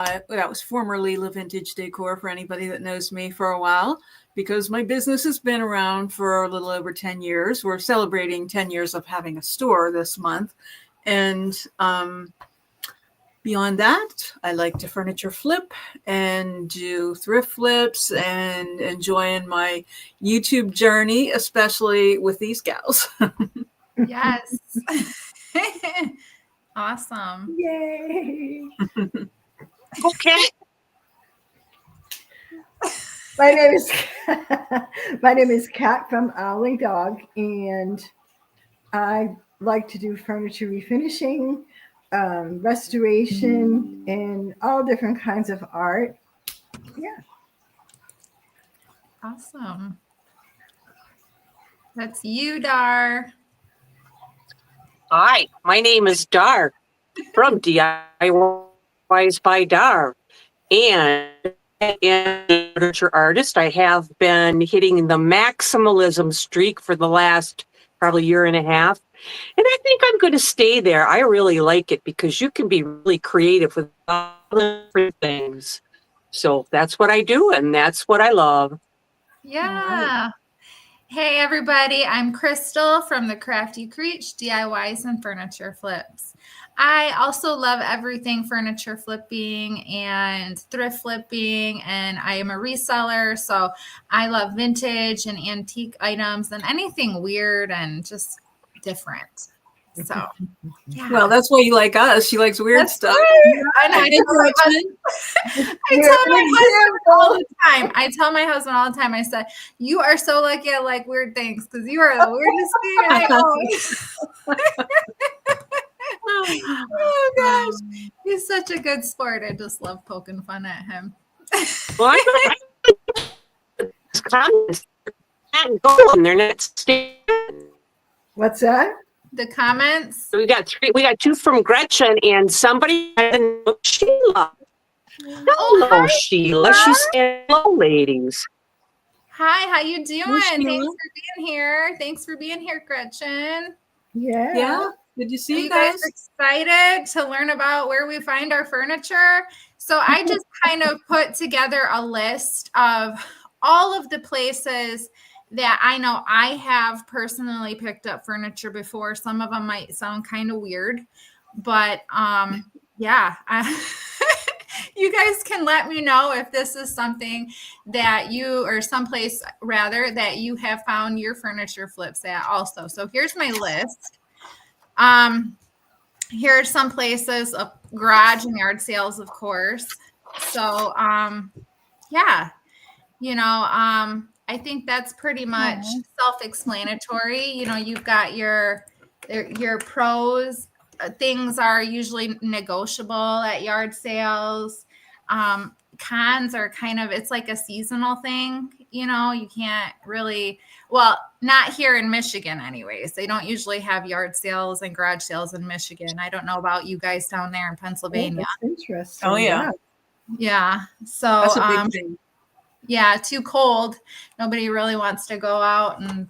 that was formerly Le Vintage Decor for anybody that knows me for a while, because my business has been around for a little over 10 years. We're celebrating 10 years of having a store this month. And beyond that, I like to furniture flip and do thrift flips and enjoying my YouTube journey, especially with these gals. Yes. Awesome. Yay. Okay. My name is Kat from Owling Dog, and I like to do furniture refinishing, restoration, and all different kinds of art. Yeah. Awesome. That's you, Dar. Hi, my name is Dar from DIYs by Dar. And as a furniture artist, I have been hitting the maximalism streak for the last probably year and a half. And I think I'm going to stay there. I really like it because you can be really creative with all the different things. So that's what I do, and that's what I love. Yeah. Hey, everybody. I'm Crystal from the Crafty Creech DIYs and Furniture Flips. I also love everything furniture flipping and thrift flipping, and I am a reseller, so I love vintage and antique items and anything weird and just different. So, yeah. Well, that's why you like us. She likes weird stuff. Right. I tell my husband all the time. I tell my husband all the time. I said, "You are so lucky I like weird things because you are the weirdest thing I own." Oh gosh, he's such a good sport. I just love poking fun at him. Well, comments not going. They're not staying. What's that? The comments. We got three. We got two from Gretchen and somebody. Sheila. Hello, hi, Sheila. She's saying hello, ladies. Hi, how you doing? Hi, Thanks Sheila. for being here. Thanks for being here, Gretchen. Yeah. Yeah. Good to see Are you you guys guys. excited to learn about where we find our furniture? So I just kind of put together a list of all of the places that I know I have personally picked up furniture before. Some of them might sound kind of weird, but yeah, you guys can let me know if this is something that you, or someplace rather, that you have found your furniture flips at also. So here's my list. Here are some places of garage and yard sales, of course. So, yeah, I think that's pretty much self-explanatory. You've got your pros. Things are usually negotiable at yard sales. Cons are it's like a seasonal thing. You can't really, well, not here in Michigan anyways. They don't usually have yard sales and garage sales in Michigan. I don't know about you guys down there in Pennsylvania. Oh, that's interesting. Oh, yeah. Yeah. So That's a big thing. yeah, too cold. Nobody really wants to go out and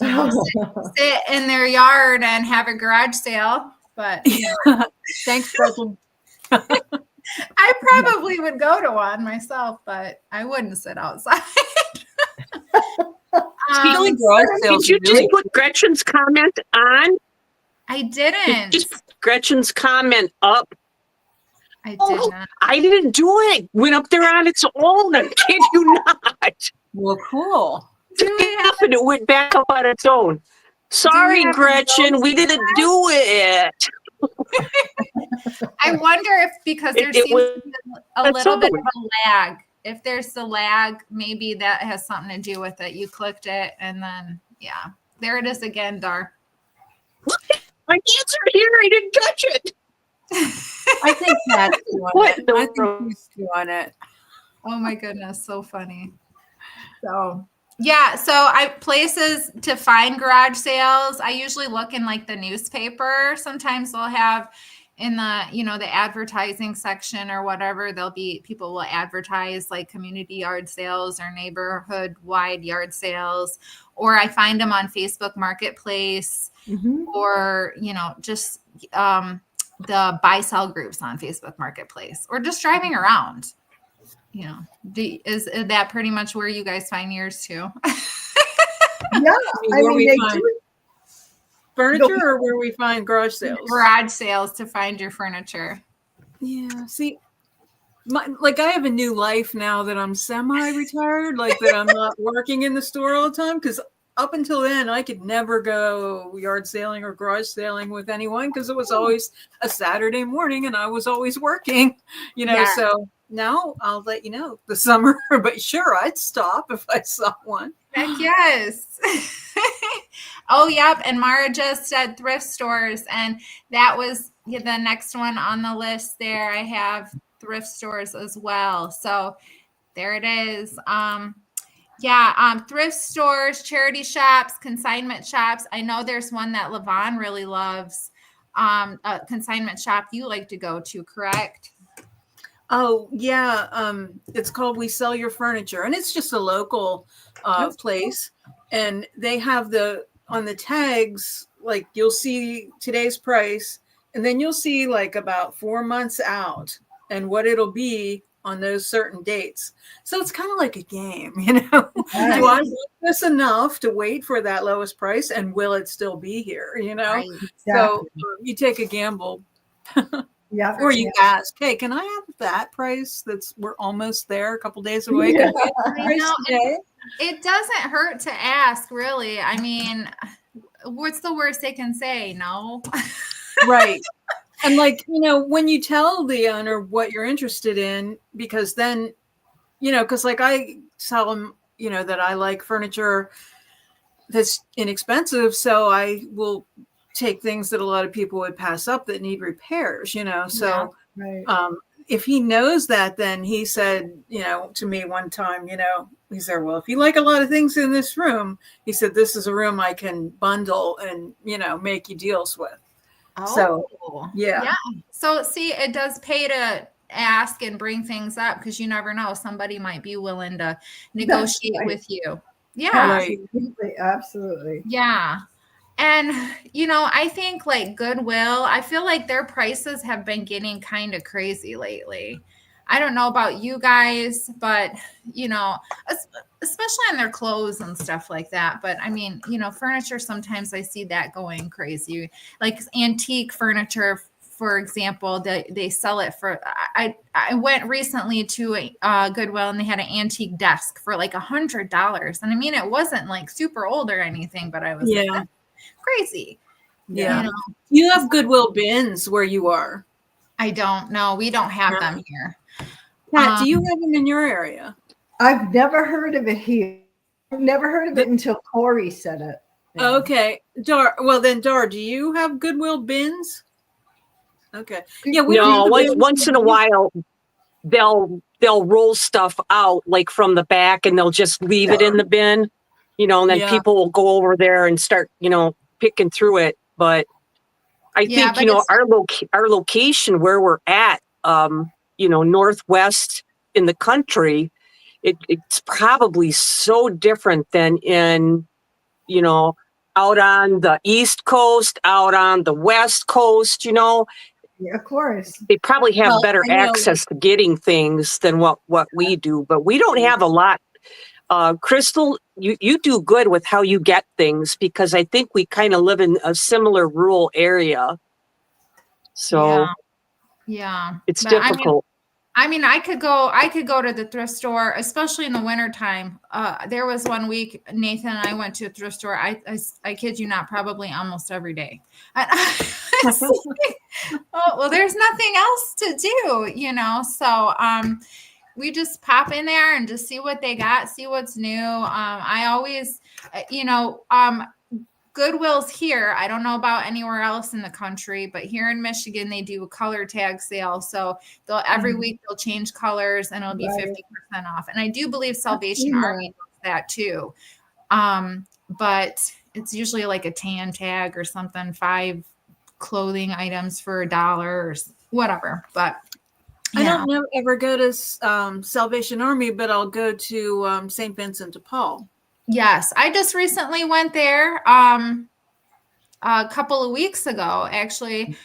sit in their yard and have a garage sale. But Thanks, Gretchen. I probably would go to one myself, but I wouldn't sit outside. Did you just put Gretchen's comment on? I didn't. Just put Gretchen's comment up. I did not. I didn't do it. Went up there on its own. I kid you not. Well, cool. And it went back up on its own. Sorry, Gretchen, we didn't do it. I wonder if because there seems to be a little bit of a lag. If there's the lag, maybe that has something to do with it. You clicked it, and then yeah, there it is again, Dar. My hands are here. I didn't touch it. I think that's doing it. I think he's doing it. Oh my goodness, so funny. So yeah, so places to find garage sales. I usually look in like the newspaper. Sometimes they'll have in the, the advertising section or whatever, people will advertise like community yard sales or neighborhood wide yard sales, or I find them on Facebook Marketplace, or, just the buy sell groups on Facebook Marketplace, or just driving around. You know, is that pretty much where you guys find yours too? Yeah, I where mean we they find do. furniture, or where we find garage sales? Garage sales to find your furniture. Yeah. See, like I have a new life now that I'm semi-retired, like that I'm not working in the store all the time, because up until then I could never go yard sailing or garage sailing with anyone because it was always a Saturday morning and I was always working, Yeah. So now I'll let you know the summer, but sure, I'd stop if I saw one. Heck yes. Oh, yep. And Mara just said thrift stores, and that was the next one on the list there. I have thrift stores as well. So there it is. Thrift stores, charity shops, consignment shops. I know there's one that Levon really loves. A consignment shop you like to go to, correct? Oh yeah, it's called We Sell Your Furniture, and it's just a local place, and they have on the tags, like you'll see today's price, and then you'll see like about 4 months out and what it'll be on those certain dates. So it's kind of like a game, Do I want this enough to wait for that lowest price, and will it still be here? Right. So you take a gamble. Yeah. Or you ask, hey, can I have that price? We're almost there, a couple days away. Yeah. It doesn't hurt to ask, really. I mean, what's the worst they can say? No. Right. And when you tell the owner what you're interested in, because then, because like I tell them, that I like furniture that's inexpensive. So I will take things that a lot of people would pass up that need repairs, So if he knows that, then he said, to me one time, he said, well, if you like a lot of things in this room, he said, this is a room I can bundle and, make you deals with. Oh, so, yeah. So see, it does pay to ask and bring things up, because you never know. Somebody might be willing to negotiate with you. Yeah. Absolutely. Yeah. And, I think like Goodwill, I feel like their prices have been getting kind of crazy lately. I don't know about you guys, but, especially on their clothes and stuff like that. But I mean, furniture, sometimes I see that going crazy. Like antique furniture, for example, they sell it for, I went recently to a Goodwill, and they had an antique desk for like $100. And I mean, it wasn't like super old or anything, but I was like, crazy. Yeah. You have Goodwill bins where you are? I don't know. We don't have them here. Pat, do you have them in your area? I've never heard of it here. I've never heard of it until Corey said it. Okay. Dar, do you have Goodwill bins? Okay. Yeah. No, once in a while they'll roll stuff out like from the back, and they'll just leave it in the bin, and then people will go over there and start, picking through it. But I think, our location where we're at, Northwest in the country, it's probably so different than in, out on the East Coast, out on the West Coast, Yeah, of course. They probably have better access to getting things than what we do, but we don't have a lot. Crystal, you do good with how you get things, because I think we kind of live in a similar rural area. So it's difficult. I mean, I could go to the thrift store, especially in the wintertime. There was one week, Nathan and I went to a thrift store. I kid you not, probably almost every day. Oh, well, there's nothing else to do, So we just pop in there and just see what they got, see what's new. I always, Goodwill's here. I don't know about anywhere else in the country, but here in Michigan, they do a color tag sale. So every week they'll change colors, and it'll be 50% off. And I do believe Salvation Army does that too. But it's usually like a tan tag or something, 5 clothing items for $1 or whatever. But I don't ever go to Salvation Army, but I'll go to St. Vincent de Paul. Yes, I just recently went there a couple of weeks ago, actually,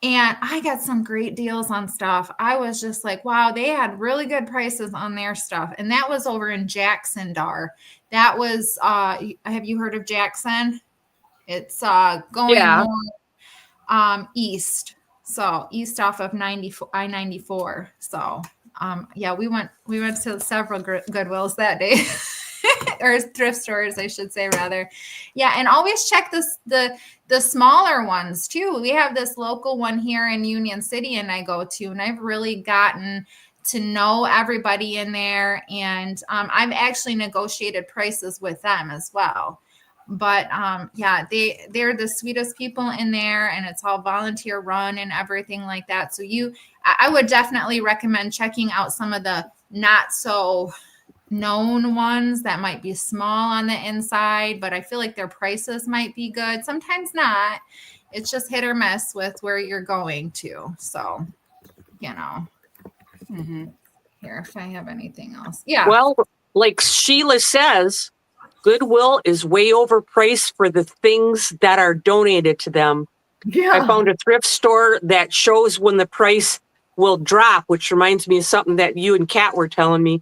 And I got some great deals on stuff. I was just like, wow, they had really good prices on their stuff. And that was over in Jackson, Dar. That was, have you heard of Jackson? It's going Yeah. more east. So east off of I-94. So yeah, we went to several Goodwills that day. Or thrift stores, I should say, rather. Yeah, and always check the smaller ones too. We have this local one here in Union City, and I go to, and I've really gotten to know everybody in there, and I've actually negotiated prices with them as well. But yeah, they're the sweetest people in there, and it's all volunteer run and everything like that. So I would definitely recommend checking out some of the not so known ones that might be small on the inside, but I feel like their prices might be good. Sometimes not. It's just hit or miss with where you're going to. So, you know, here, if I have anything else. Yeah. Well, like Sheila says, Goodwill is way overpriced for the things that are donated to them. Yeah. I found a thrift store that shows when the price will drop, which reminds me of something that you and Kat were telling me.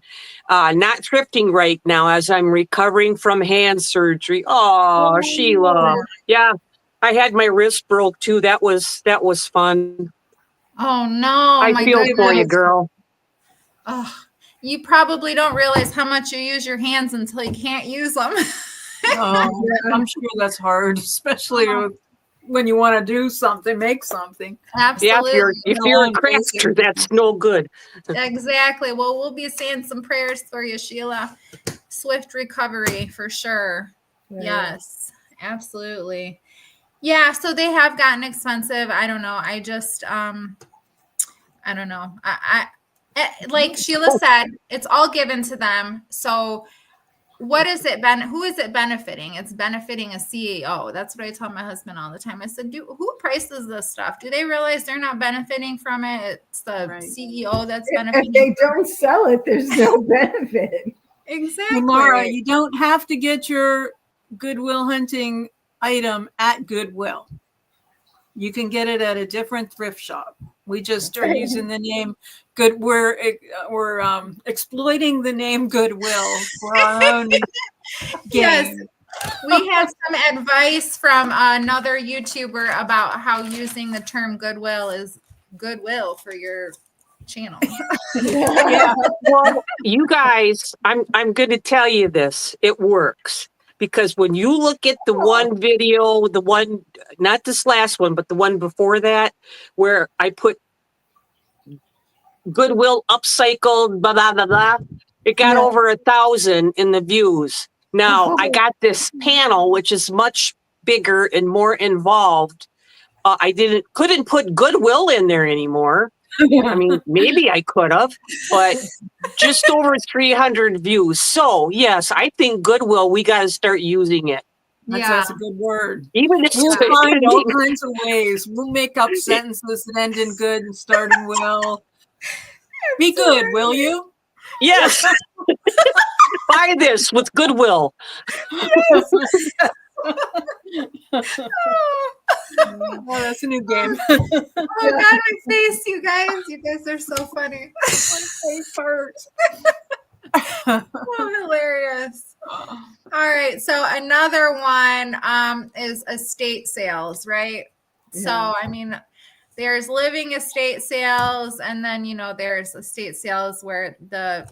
Not thrifting right now as I'm recovering from hand surgery. Oh, Sheila. Yeah, I had my wrist broke too. That was fun. Oh no. I feel for you, girl. Oh, you probably don't realize how much you use your hands until you can't use them. Oh, I'm sure that's hard, especially when you want to do something, make something. Absolutely. Yeah, if you're a crafter, that's no good. Exactly. Well, we'll be saying some prayers for you, Sheila. Swift recovery for sure. Right. Yes, absolutely. Yeah, so they have gotten expensive. I don't know. I just I don't know. I like Sheila said, it's all given to them. So what is it who is it benefiting? It's benefiting a CEO. That's what I tell my husband all the time. I said, who prices this stuff? Do they realize they're not benefiting from it? It's the CEO that's benefiting. If they don't sell it, there's no benefit. Exactly. Laura, you don't have to get your Goodwill Hunting item at Goodwill. You can get it at a different thrift shop. We just are using the name Good. We're exploiting the name Goodwill for our own gain. Yes. We had some advice from another YouTuber about how using the term Goodwill is goodwill for your channel. Yeah. Well, you guys, I'm going to tell you this. It works. Because when you look at the one video, the one, not this last one, but the one before that, where I put Goodwill upcycled, blah, blah, blah, blah, it got over 1,000 in the views. Now, I got this panel, which is much bigger and more involved. I couldn't put Goodwill in there anymore. I mean, maybe I could have, but just over 300 views. So, yes, I think Goodwill, we got to start using it. That's a good word. Even if We'll find all kinds of ways. We'll make up sentences that end in good and start in will. Be good, will you? Yes. Buy this with Goodwill. Oh, that's a new game. Oh God, my face, you guys! You guys are so funny. My face hurts. Oh, hilarious! All right, so another one is estate sales, right? Yeah. So I mean, there's living estate sales, and then there's estate sales where the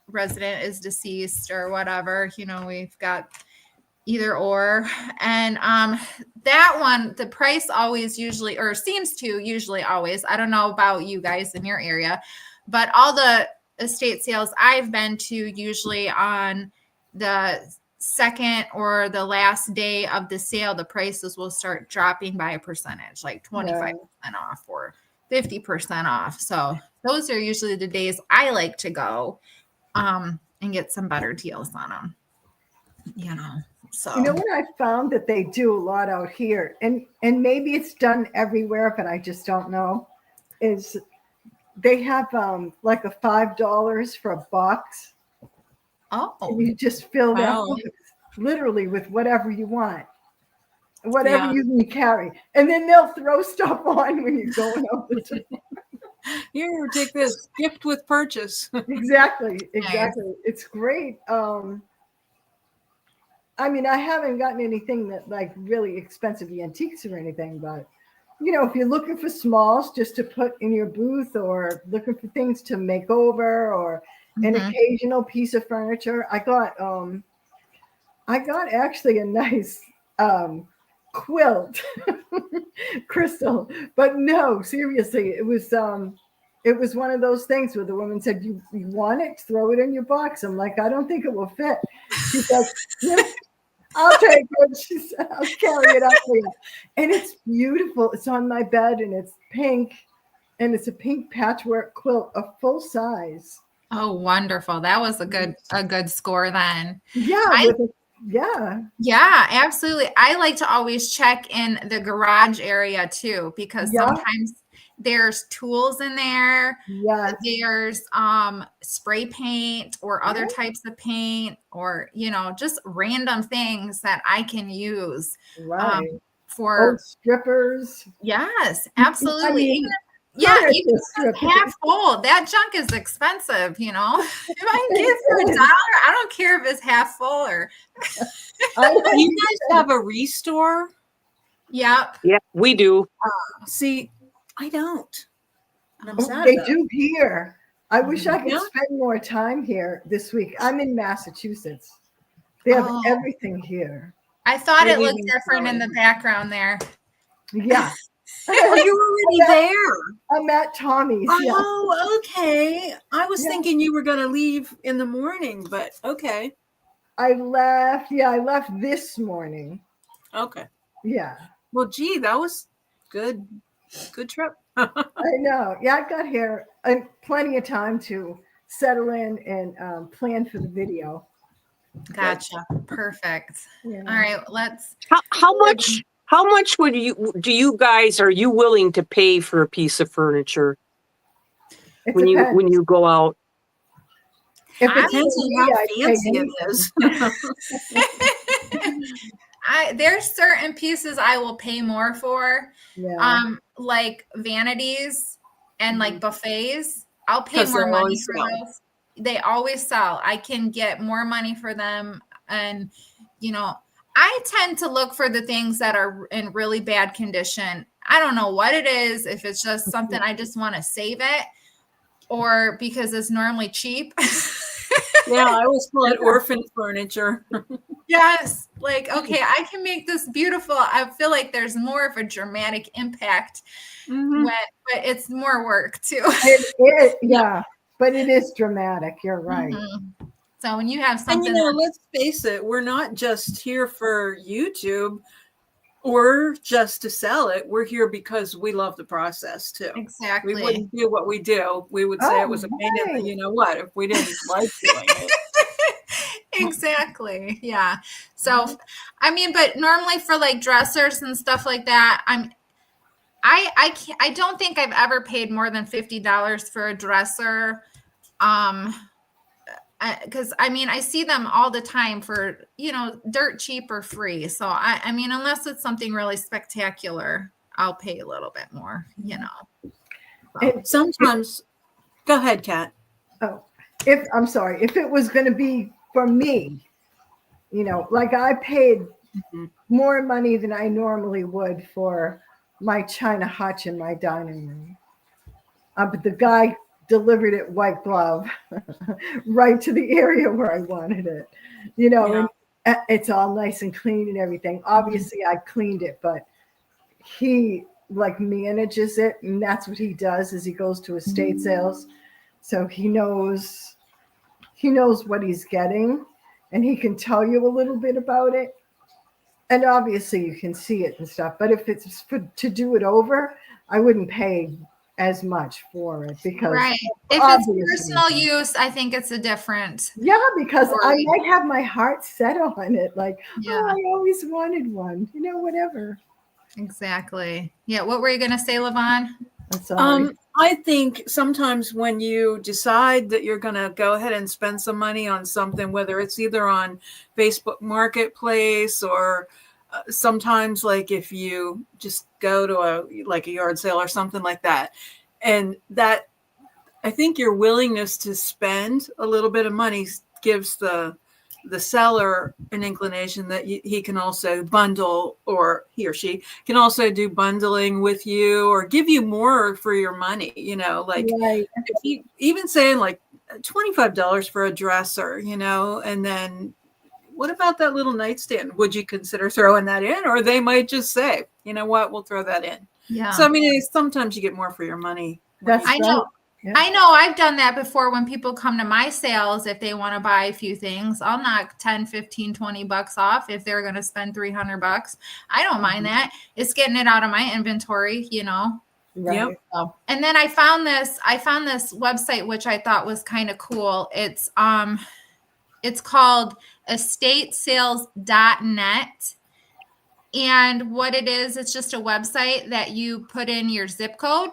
resident is deceased or whatever. We've got either or, and that one, the price always usually, or seems to usually always, I don't know about you guys in your area, but all the estate sales I've been to, usually on the second or the last day of the sale, the prices will start dropping by a percentage, like 25% off or 50% off. So those are usually the days I like to go and get some better deals on them. So what I found that they do a lot out here, and maybe it's done everywhere, but I just don't know, is they have like a $5 for a box. Oh, and you just fill that box literally with whatever you want. whatever Yeah. you carry. And then they'll throw stuff on when you're going out the door. Here, take this gift with purchase. Exactly. It's great. I mean, I haven't gotten anything that like really expensive antiques or anything, but if you're looking for smalls just to put in your booth or looking for things to make over or an occasional piece of furniture, I got actually a nice quilt, Crystal. But no, seriously, it was one of those things where the woman said, you want it? Throw it in your box. I'm like, I don't think it will fit. She said, I'll take it. She said, I'll carry it up for you. And it's beautiful. It's on my bed and it's pink. And it's a pink patchwork quilt, a full size. Oh, wonderful. That was a good score then. Yeah. Yeah, absolutely. I like to always check in the garage area too, because sometimes there's tools in there. Yes. There's spray paint or other types of paint or, just random things that I can use for old strippers. Yes, absolutely. I mean, even if half full, that junk is expensive, If I can get it for $1, I don't care if it's half full or. Do you guys have a restore? Yep. Yeah, we do. See, I don't. They do here. I wish I could spend more time here this week. I'm in Massachusetts. They have everything here. I thought it looked different in the background there. Yeah. Oh, you're already there. I'm at Tommy's. Oh, okay. I was thinking you were going to leave in the morning, but okay. I left this morning. Okay. Yeah. Well, gee, that was good. Good trip. I know. Yeah, I got here plenty of time to settle in and plan for the video. Gotcha. Perfect. Yeah. All right, let's. How much are you willing to pay for a piece of furniture when you go out? It depends on how fancy it is. There's certain pieces I will pay more for. Yeah. Like vanities and like buffets. I'll pay more money for those. They always sell. I can get more money for them. And, I tend to look for the things that are in really bad condition. I don't know what it is, if it's just something I just want to save it or because it's normally cheap. Yeah, I always call it orphan furniture. Yes. Like, okay, I can make this beautiful. I feel like there's more of a dramatic impact but it's more work too. But it is dramatic. You're right. So when you have something, and let's face it, we're not just here for YouTube or just to sell it. We're here because we love the process too. Exactly. We wouldn't do what we do. We would say it was a pain in the, if we didn't like doing it. Exactly. Yeah. So, but normally for like dressers and stuff like that, I don't think I've ever paid more than $50 for a dresser. Because I see them all the time for, dirt cheap or free. So unless it's something really spectacular, I'll pay a little bit more, And sometimes, go ahead, Kat. Oh, if it was going to be for me, like I paid more money than I normally would for my China hutch in my dining room. But the guy delivered it white glove right to the area where I wanted it, and it's all nice and clean and everything. Obviously I cleaned it, but he manages it. And that's what he does is he goes to estate sales. So he knows what he's getting and he can tell you a little bit about it. And obviously you can see it and stuff, but if it's to do it over, I wouldn't pay as much for it because if it's personal use, I think it's a different because I might have my heart set on it I always wanted one, whatever. Exactly. What were you gonna say, Levon? I'm sorry. I think sometimes when you decide that you're going to go ahead and spend some money on something, whether it's either on Facebook Marketplace or sometimes like if you just go to a yard sale or something like that, and that I think your willingness to spend a little bit of money gives the seller an inclination that he can also bundle, or he or she can also do bundling with you or give you more for your money, like Right. if you even saying like $25 for a dresser, and then what about that little nightstand? Would you consider throwing that in? Or they might just say, you know what, we'll throw that in. Yeah. So, I mean, sometimes you get more for your money. That's I know. right. Yeah. I know I've done that before when people come to my sales. If they want to buy a few things, I'll knock 10, 15, 20 bucks off if they're going to spend $300. I don't mind that. It's getting it out of my inventory, Right. Yep. So, and then I found this website, which I thought was kind of cool. It's called estatesales.net. And what it is, it's just a website that you put in your zip code,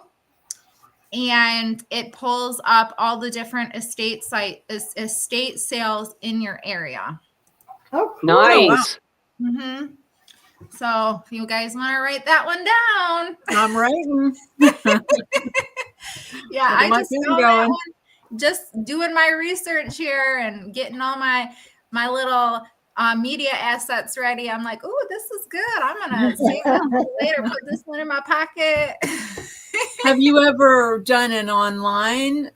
and it pulls up all the different estate sales in your area. Oh, cool. Nice. Mm-hmm. So if you guys want to write that one down, I'm writing. yeah, Look I at my just pen found that going. one, just doing my research here and getting all my little media assets ready. I'm like, oh, this is good. I'm gonna save this later. Put this one in my pocket. Have you ever done an online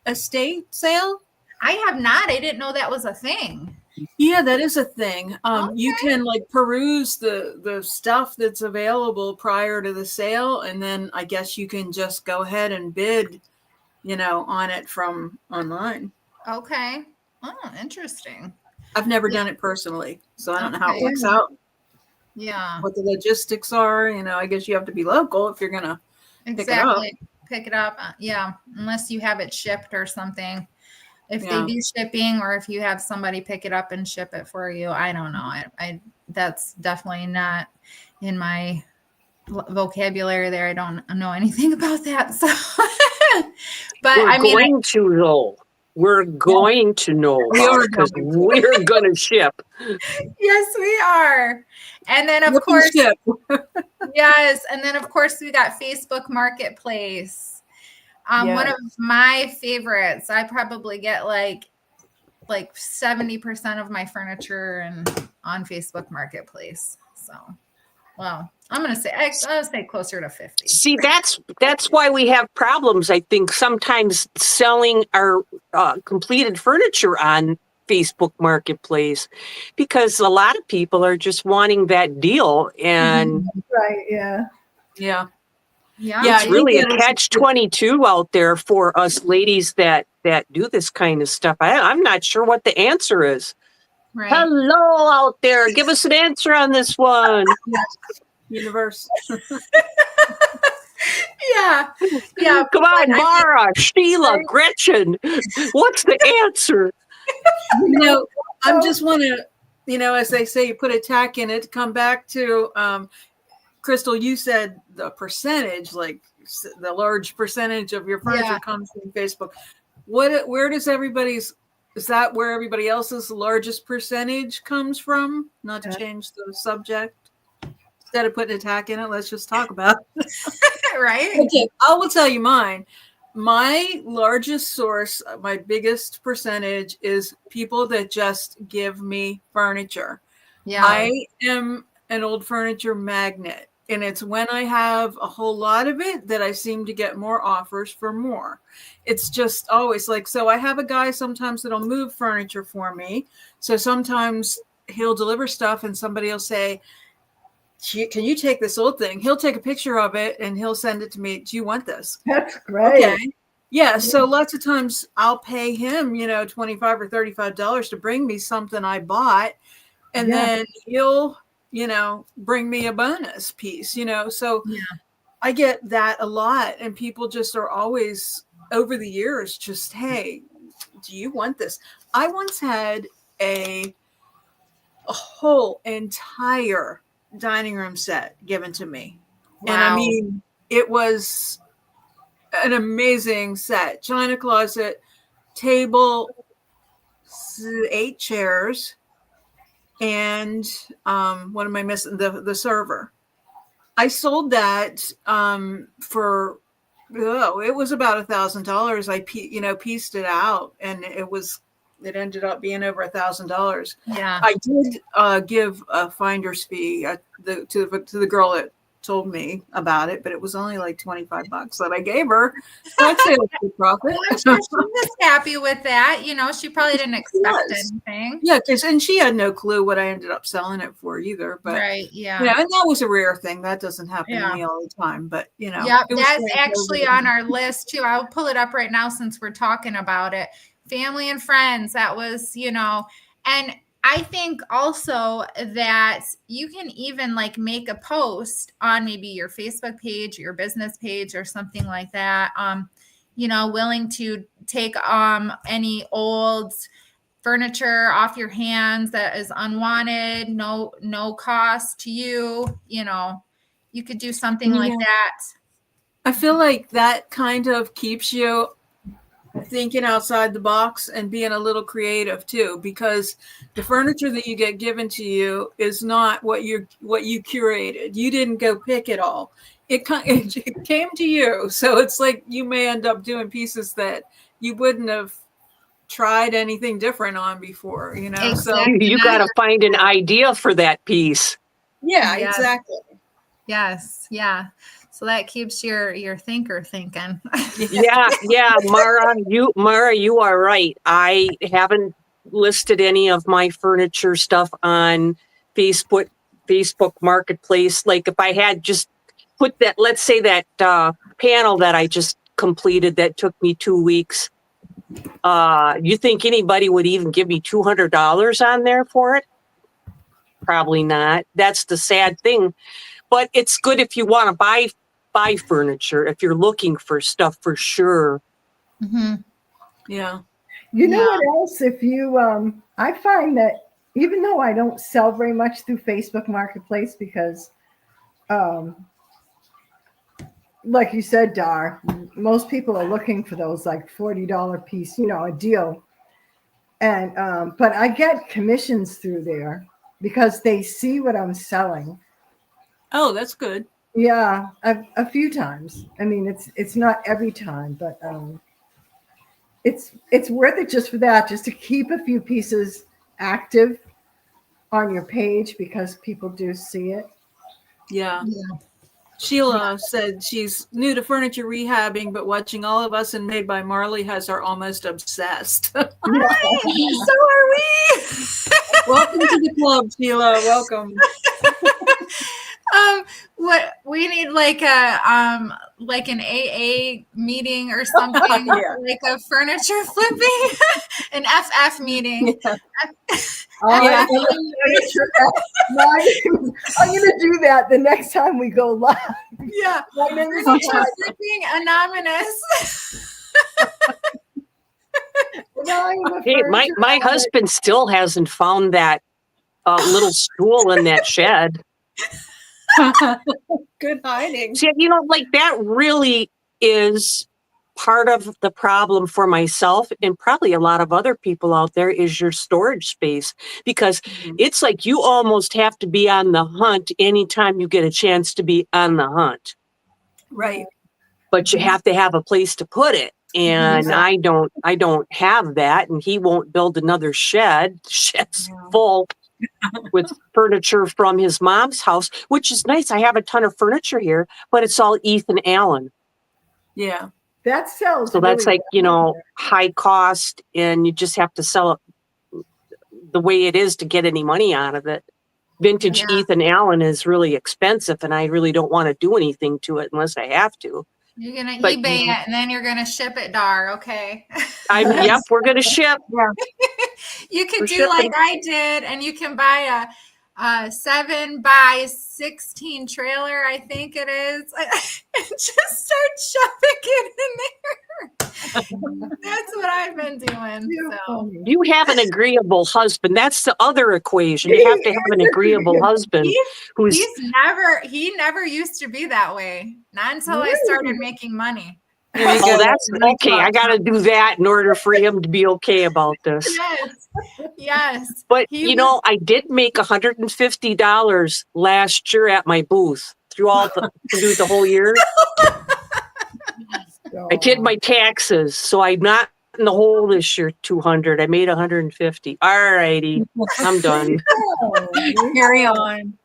estate sale? I have not. I didn't know that was a thing. Yeah, that is a thing. You Okay. can like peruse the stuff that's available prior to the sale, and then I guess you can just go ahead and bid, on it from online. Okay. Oh, interesting. I've never done it personally, so I don't know how it Okay. works out, Yeah. what the logistics are. I guess you have to be local if you're gonna Exactly. Pick it up. Yeah. Unless you have it shipped or something. If Yeah. they do shipping, or if you have somebody pick it up and ship it for you, I don't know. I that's definitely not in my vocabulary there. I don't know anything about that. So, but We're going to know We are because going to. we're going to ship. Yes, we are. And then of Look and course, ship. yes. And then of course we got Facebook Marketplace. One Yes. of my favorites. I probably get like 70% of my furniture and on Facebook Marketplace. So, well, I'll say closer to 50. See, that's why we have problems, I think, sometimes selling our completed furniture on Facebook Marketplace, because a lot of people are just wanting that deal, and Right. Yeah. Yeah. Yeah. Yeah, it's really a I think that is- catch-22 out there for us ladies that do this kind of stuff. I'm not sure what the answer is. Right. Hello out there. Give us an answer on this one. universe. Yeah. Yeah. Come on, but Mara, Sheila, Gretchen. What's the answer? I just want to, as they say, you put a tack in it to come back to, Crystal, you said the percentage, like the large percentage of your furniture comes from Facebook. Where does is that where everybody else's largest percentage comes from? Not to change the subject. Instead of putting a tack in it, let's just talk about it. right. Okay, I will tell you mine. My largest source, my biggest percentage is people that just give me furniture. Yeah. I am an old furniture magnet, and it's when I have a whole lot of it that I seem to get more offers for more. It's just always like, so I have a guy sometimes that'll move furniture for me. So sometimes he'll deliver stuff and somebody will say, can you take this old thing? He'll take a picture of it and he'll send it to me. Do you want this? That's great. Okay. Yeah. So lots of times I'll pay him, $25 or $35 to bring me something I bought. And then he'll, bring me a bonus piece, so I get that a lot. And people just are always over the years, just, hey, do you want this? I once had a whole entire dining room set given to me. Wow. And I mean, it was an amazing set. China closet, table, 8 chairs, and what am I missing? The server. I sold that for it was about $1,000. I pieced it out, and it ended up being over $1,000. Yeah. I did give a finder's fee to the girl that told me about it, but it was only like $25 that I gave her. So I'd say it was a profit. Well, I'm sure she was happy with that. She probably didn't expect anything. Yeah, and she had no clue what I ended up selling it for either. But right, yeah. And that was a rare thing. That doesn't happen to me all the time. But yeah, that's actually on our list too. I'll pull it up right now since we're talking about it. Family and friends. That was, and I think also that you can even like make a post on maybe your Facebook page, your business page, or something like that. Willing to take any old furniture off your hands that is unwanted, no cost to you. You could do something like that. I feel like that kind of keeps you thinking outside the box and being a little creative too, because the furniture that you get given to you is not what you curated. You didn't go pick it all. It came to you. So it's like you may end up doing pieces that you wouldn't have tried anything different on before, Exactly. So you got to find an idea for that piece. Yeah, exactly. Yes. Yeah. So that keeps your thinker thinking. Yeah. Mara, you are right. I haven't listed any of my furniture stuff on Facebook Marketplace. Like if I had just put that, let's say that panel that I just completed that took me 2 weeks. You think anybody would even give me $200 on there for it? Probably not. That's the sad thing. But it's good if you want to buy furniture, if you're looking for stuff for sure. Mm-hmm. Yeah. You know what else? If you, I find that even though I don't sell very much through Facebook Marketplace because, like you said, Dar, most people are looking for those like $40 piece, a deal. And, but I get commissions through there because they see what I'm selling. Oh, that's good. Yeah, a few times. I mean, it's not every time, but it's worth it just for that, just to keep a few pieces active on your page because people do see it. Yeah. Sheila said she's new to furniture rehabbing, but watching all of us and Made by Marley has her almost obsessed. Hi, so are we. Welcome to the club, Sheila. Welcome. What we need like an AA meeting or something, like a furniture flipping, an FF meeting. Yeah. I'm going to do that the next time we go live. Yeah. Furniture flipping anonymous. Hey, my husband still hasn't found that little stool in that shed. Good hiding. See, like that really is part of the problem for myself and probably a lot of other people out there is your storage space, because it's like you almost have to be on the hunt anytime you get a chance to be on the hunt. Right. But you have to have a place to put it. And I don't have that, and he won't build another shed. The shed's full with furniture from his mom's house, which is nice. I have a ton of furniture here, but it's all Ethan Allen. Yeah. That sells. So that's like, high cost, and you just have to sell it the way it is to get any money out of it. Vintage Ethan Allen is really expensive, and I really don't want to do anything to it unless I have to. You're going to eBay it, and then you're going to ship it, Dar. Okay. Yep, we're going to ship. Yeah. You can do like I did, and you can buy a 7x16 trailer, I think it is, and just start shoving it in there. That's what I've been doing. So. You have an agreeable husband. That's the other equation. You have to have an agreeable husband. He never used to be that way. Not until I started making money. There you Oh, go. that's okay. I got to do that in order for him to be okay about this. Yes. Yes. But, He I did make $150 last year at my booth through the whole year. I did my taxes, so I'm not in the hole this year, 200. I made 150. All righty. I'm done. Carry on.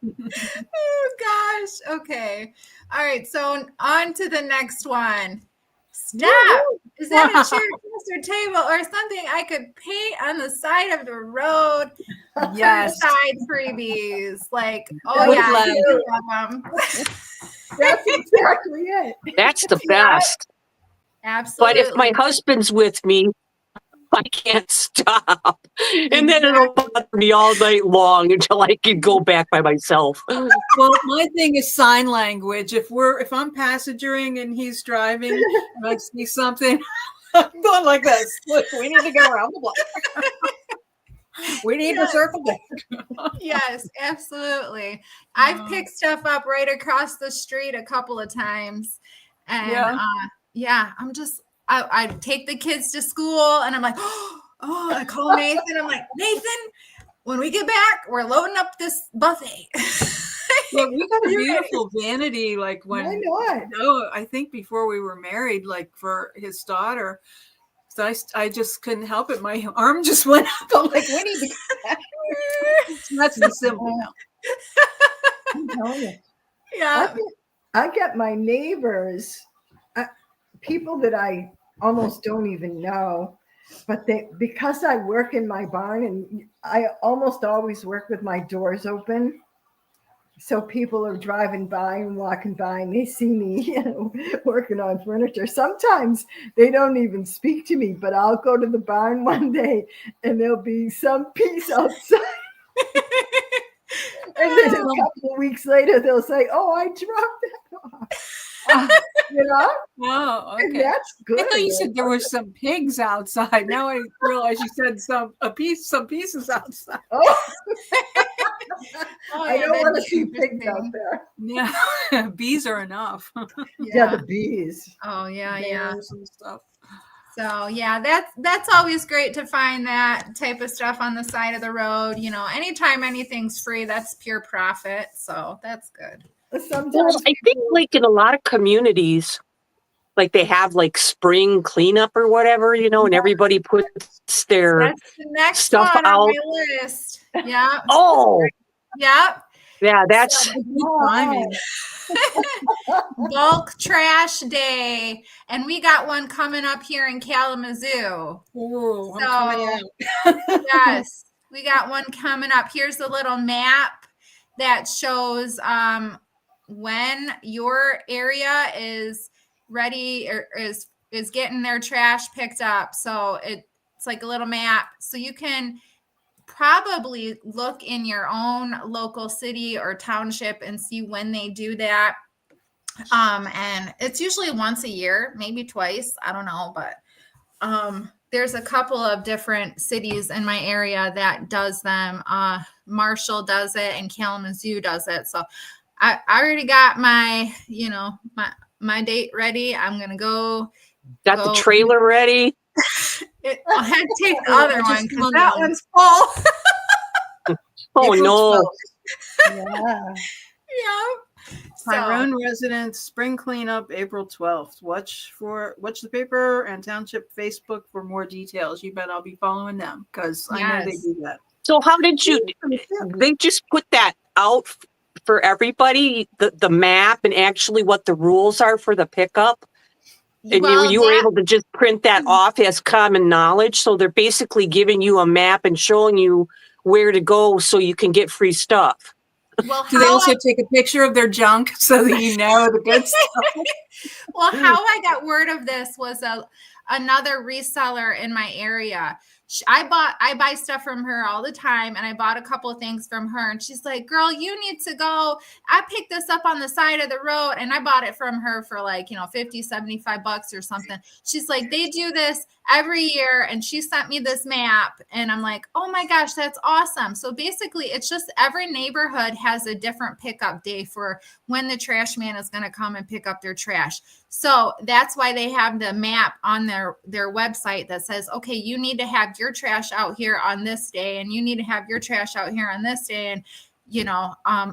Oh gosh. Okay. All right. So on to the next one. Stop. Is that a chair, or table, or something I could paint on the side of the road? Yes. Side freebies. Like, That oh was yeah, cute. you love them. That's exactly it. That's the Yeah. best. Absolutely. But if my husband's with me, I can't stop. And then it'll bother me all night long until I can go back by myself. Well, my thing is sign language. If I'm passengering and he's driving and I see something, I'm going like this. Look, we need to go around the block. We need to circle back. Yes, absolutely. I've picked stuff up right across the street a couple of times. And I take the kids to school and I'm like, I call Nathan. I'm like, Nathan, when we get back, we're loading up this buffet. Yeah, we got a beautiful vanity, like when Why not? I think before we were married, like for his daughter. So I just couldn't help it. My arm just went up. I'm like, we need to get back. That's the symbol now. I'm telling you. Yeah. I get my neighbors, people that I almost don't even know, but because I work in my barn and I almost always work with my doors open. So people are driving by and walking by and they see me, working on furniture. Sometimes they don't even speak to me, but I'll go to the barn one day and there'll be some piece outside. And then a couple of weeks later, they'll say, "Oh, I dropped that off." Oh, okay. And that's good. I thought you said there were some pigs outside. Now I realize you said some pieces outside. Oh. Oh, I don't want to see pigs out there. Yeah, bees are enough. Yeah, the bees. Oh yeah. Bears and stuff. So yeah, that's always great to find that type of stuff on the side of the road. Anytime anything's free, that's pure profit. So that's good. Sometimes I think like in a lot of communities, like they have like spring cleanup or whatever, and everybody puts their That's the next stuff one out. on my list. Yeah. Oh, Yep. yeah, that's Bulk trash day, and we got one coming up here in Kalamazoo. Oh, I'm coming out. Yes, we got one coming up. Here's a little map that shows when your area is ready or is getting their trash picked up. So it's like a little map, so you can probably look in your own local city or township and see when they do that. And it's usually once a year, maybe twice. I don't know, but there's a couple of different cities in my area that does them. Marshall does it and Kalamazoo does it. So I already got my date ready. I'm gonna go. Got the trailer ready. I had to take the other one because that one's full. Oh no! Yeah. Yeah. Tyrone residents spring cleanup April 12th. Watch the paper and township Facebook for more details. You bet I'll be following them because I know they do that. So how did you? They just put that out for everybody, the map and actually what the rules are for the pickup. And you were able to just print that off as common knowledge. So they're basically giving you a map and showing you where to go so you can get free stuff. Well, do they also take a picture of their junk so that you know the good stuff? Well, how I got word of this was another reseller in my area. I buy stuff from her all the time, and I bought a couple of things from her, and she's like, girl, you need to go. I picked this up on the side of the road, and I bought it from her for like, $50-$75 or something. She's like, they do this every year, and she sent me this map, and I'm like, oh my gosh, that's awesome. So basically it's just every neighborhood has a different pickup day for when the trash man is going to come and pick up their trash. So that's why they have the map on their website that says, okay, you need to have your trash out here on this day, and you need to have your trash out here on this day. And,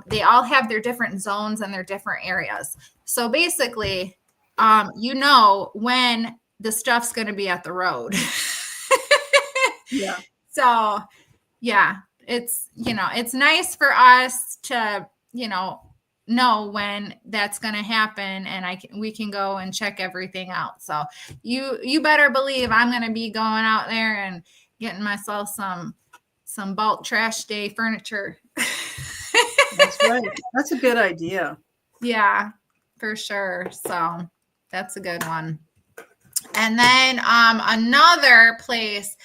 they all have their different zones and their different areas. So basically, when the stuff's going to be at the road. Yeah. So yeah, it's nice for us to, know when that's going to happen, and we can go and check everything out. So you better believe I'm going to be going out there and getting myself some bulk trash day furniture. That's right. That's a good idea. Yeah, for sure. So that's a good one. And then another place,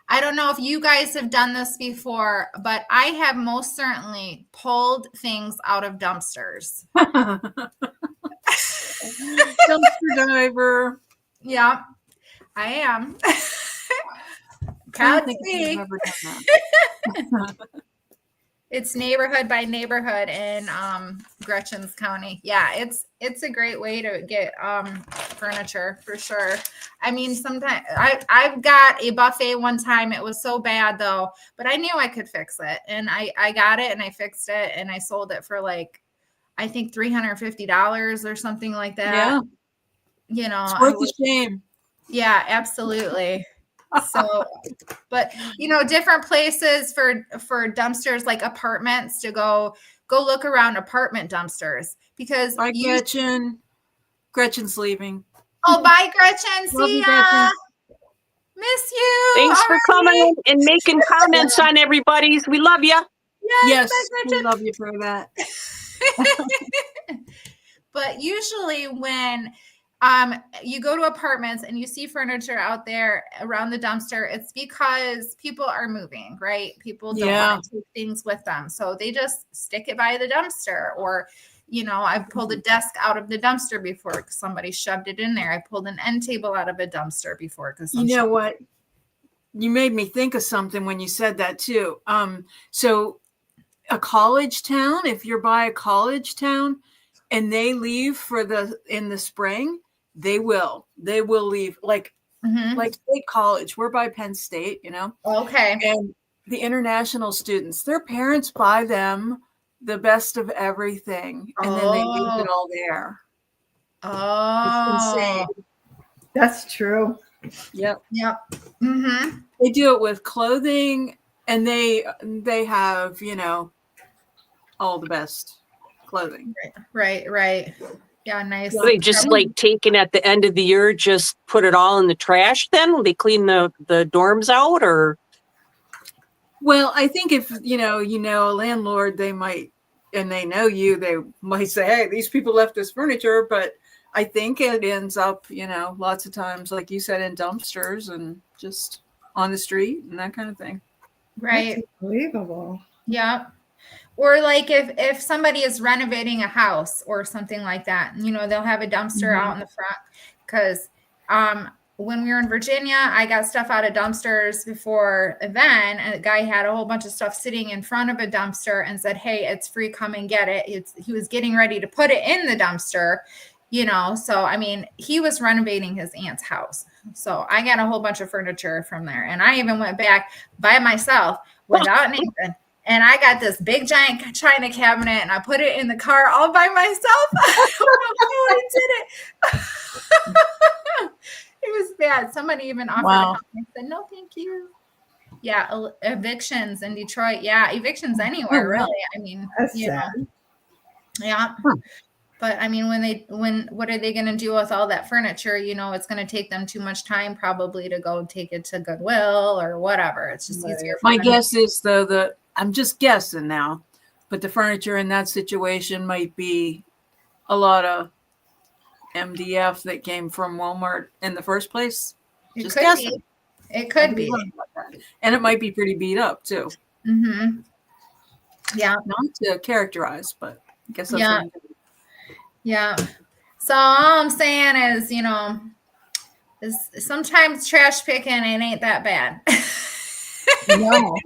I don't know if you guys have done this before, but I have most certainly pulled things out of dumpsters. Dumpster diver. Yeah, I am. I Proud don't think to be. I've ever done that. It's neighborhood by neighborhood in Gretchen's County. Yeah, it's a great way to get furniture for sure. I mean, sometimes I've got a buffet one time. It was so bad though, but I knew I could fix it, and I got it and I fixed it, and I sold it for like, I think $350 or something like that. Yeah, it's worth the shame. Yeah, absolutely. So, but different places for dumpsters, like apartments, to go look around apartment dumpsters, because Bye, Gretchen. Gretchen's leaving. Oh, bye, Gretchen. Love See you, ya. Gretchen. Miss you. Thanks for Alrighty. coming and making comments on everybody's. We love you. Yes, bye, we Gretchen. love you for that. But usually when you go to apartments and you see furniture out there around the dumpster, it's because people are moving, right? People don't want to take things with them. So they just stick it by the dumpster. Or, I've pulled a desk out of the dumpster before because somebody shoved it in there. I pulled an end table out of a dumpster before because you know what? You made me think of something when you said that too. So a college town, if you're by a college town and they leave in the spring, they will leave like State College. We're by Penn State, Okay. And the international students, their parents buy them the best of everything, and then they leave it all there. Oh, it's insane. That's true. Yep. Mm-hmm. They do it with clothing, and they have all the best clothing. Right. Yeah, nice. So they just like taken at the end of the year, just put it all in the trash then? They clean the dorms out, or? Well, I think if a landlord, they might, and they know you, they might say, hey, these people left this furniture, but I think it ends up, lots of times, like you said, in dumpsters and just on the street and that kind of thing. Right. That's unbelievable. Yeah. Or like if somebody is renovating a house or something like that, they'll have a dumpster out in the front. Because when we were in Virginia, I got stuff out of dumpsters before a van, and a guy had a whole bunch of stuff sitting in front of a dumpster and said, hey, it's free, come and get it. He was getting ready to put it in the dumpster, so I mean, he was renovating his aunt's house. So I got a whole bunch of furniture from there, and I even went back by myself without Nathan. And I got this big giant china cabinet, and I put it in the car all by myself. I don't know how I did it. It was bad. Somebody even offered to help me. I said, no, thank you. Yeah, evictions in Detroit. Yeah, evictions anywhere, really. I mean, That's sad. Yeah. But I mean, what are they going to do with all that furniture? It's going to take them too much time probably to go take it to Goodwill or whatever. It's just easier. My guess is, though, that I'm just guessing now, but the furniture in that situation might be a lot of MDF that came from Walmart in the first place. It Just could guessing. be. It could be. And it might be pretty beat up too. Mm-hmm. Yeah. Not to characterize, but I guess that's Yeah. what I'm doing. Yeah. So all I'm saying is, is sometimes trash picking it ain't that bad. No.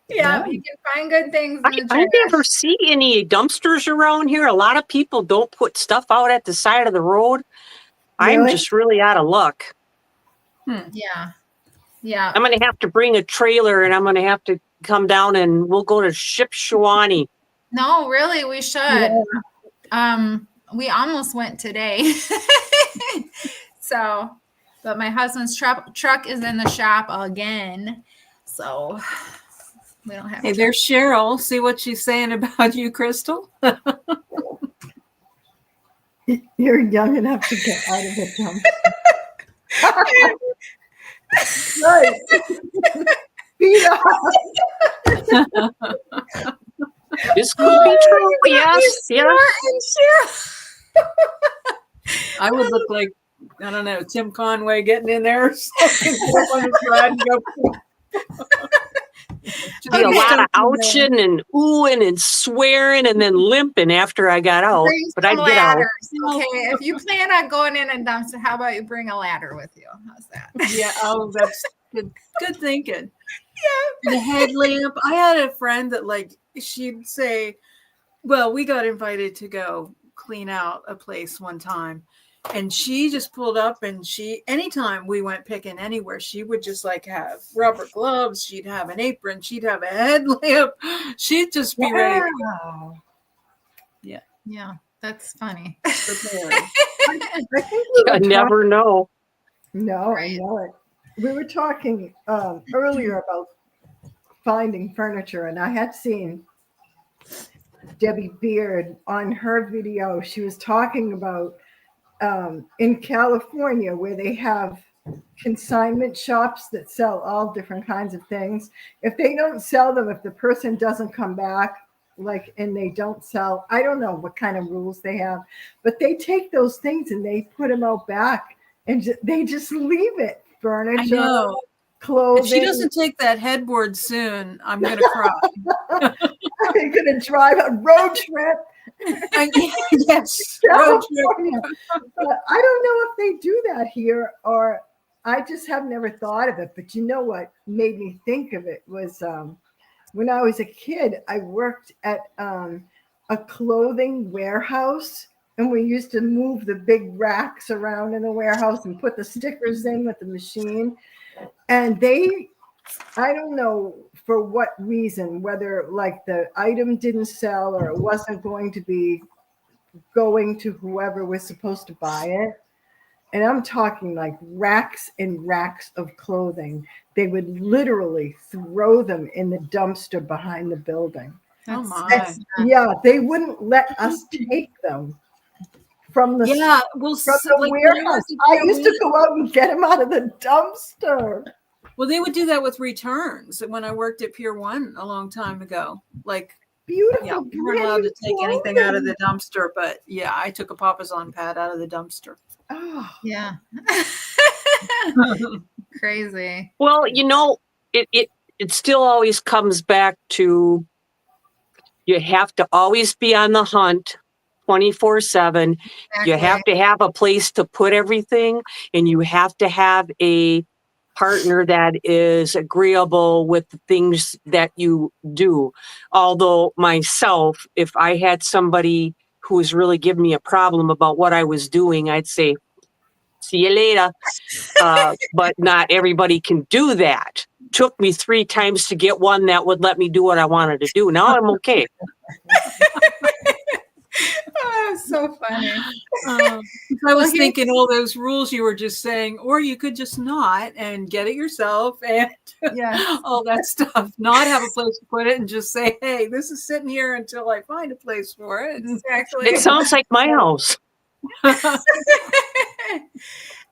Yeah, No. you can find good things in the I trash. never see any dumpsters around here. A lot of people don't put stuff out at the side of the road. I'm Really? just really out of luck. Yeah. Yeah. I'm going to have to bring a trailer and I'm going to have to come down and we'll go to Shipshewana. No, really, we should. Yeah. We almost went today. So, but my husband's truck is in the shop again. So we don't have Hey, there's Cheryl. See what she's saying about you, Crystal? You're young enough to get out of the dump. Right. Beat up. This could be true. Yes. I would look like, I don't know, Tim Conway getting in there or something. Be a lot of ouching and oohing and swearing and then limping after I got out. Bring But I'd some get out. ladders. Okay, if you plan on going in and dumpster, how about you bring a ladder with you? How's that? Yeah, oh, that's good thinking. Yeah. The headlamp. I had a friend that she'd say, well, we got invited to go clean out a place one time. And she just pulled up and anytime we went picking anywhere, she would just have rubber gloves. She'd have an apron. She'd have a headlamp. She'd just be ready. Wow. Yeah, that's funny. I think I never know. No, I know it. We were talking earlier about finding furniture, and I had seen Debbie Beard on her video. She was talking about in California where they have consignment shops that sell all different kinds of things. If they don't sell them, if the person doesn't come back, and they don't sell, I don't know what kind of rules they have, but they take those things and they put them out back and they just leave it. Furniture, I know. clothing. If she doesn't take that headboard soon, I'm going to cry. I'm going to drive a road trip. Yes, road trip. But I don't know if they do that here, or I just have never thought of it. But you know what made me think of it was when I was a kid, I worked at a clothing warehouse, and we used to move the big racks around in the warehouse and put the stickers in with the machine. And I don't know for what reason, whether the item didn't sell or it wasn't going to be going to whoever was supposed to buy it. And I'm talking racks and racks of clothing. They would literally throw them in the dumpster behind the building. Oh my. Yeah, they wouldn't let us take them from the, warehouse. I used to go out and get them out of the dumpster. Well, they would do that with returns when I worked at Pier 1 a long time ago. Beautiful. Yeah, we weren't allowed to take anything out of the dumpster, but yeah, I took a Papasan pad out of the dumpster. Oh. Yeah. Crazy. Well, it still always comes back to you have to always be on the hunt 24/7. Exactly. You have to have a place to put everything, and you have to have a partner that is agreeable with the things that you do. Although myself, if I had somebody who was really giving me a problem about what I was doing, I'd say, see you later. But not everybody can do that. Took me 3 times to get one that would let me do what I wanted to do. Now I'm okay. Oh, so funny. I was thinking all those rules you were just saying, or you could just not and get it yourself and all that stuff. Not have a place to put it and just say, hey, this is sitting here until I find a place for it. Exactly. It sounds like my house.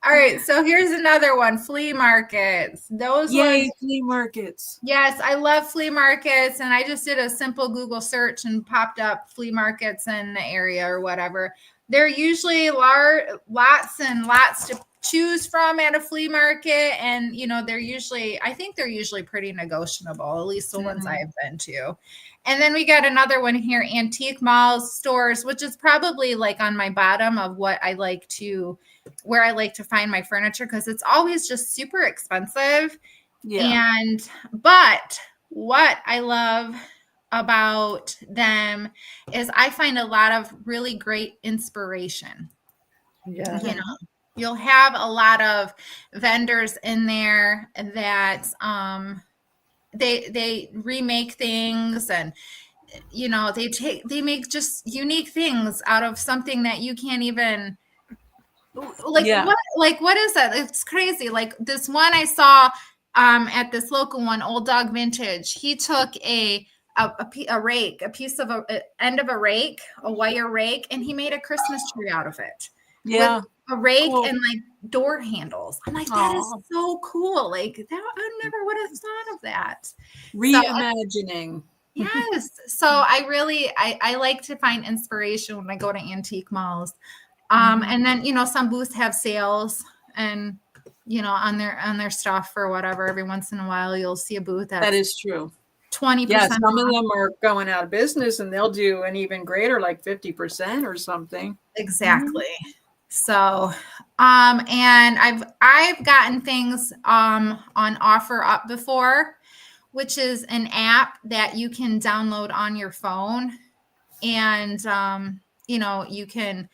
All right, so here's another one: flea markets. Yay, flea markets. Yes, I love flea markets, and I just did a simple Google search and popped up flea markets in the area or whatever. they're usually lots and lots to choose from at a flea market. And, I think they're usually pretty negotiable, at least the ones I've been to. And then we got another one here, antique malls, stores, which is probably like on my bottom of where I like to find my furniture, because it's always just super expensive. Yeah. But what I love about them is I find a lot of really great inspiration. Yeah. You'll have a lot of vendors in there that they remake things, and they make just unique things out of something that you can't even what is that? It's crazy. Like this one I saw at this local one, Old Dog Vintage. He took a rake, a piece of end of a rake, a wire rake, and he made a Christmas tree out of it. Yeah. With a rake Cool. and like door handles. I'm like, that is so cool. Like that, I never would have thought of that. Reimagining. Yes. So I like to find inspiration when I go to antique malls. And then, some booths have sales and, on their stuff or whatever. Every once in a while, you'll see a booth that is true. 20%. Yeah, some of them are going out of business, and they'll do an even greater, like 50% or something. Exactly. So, and I've gotten things on OfferUp before, which is an app that you can download on your phone, and you can.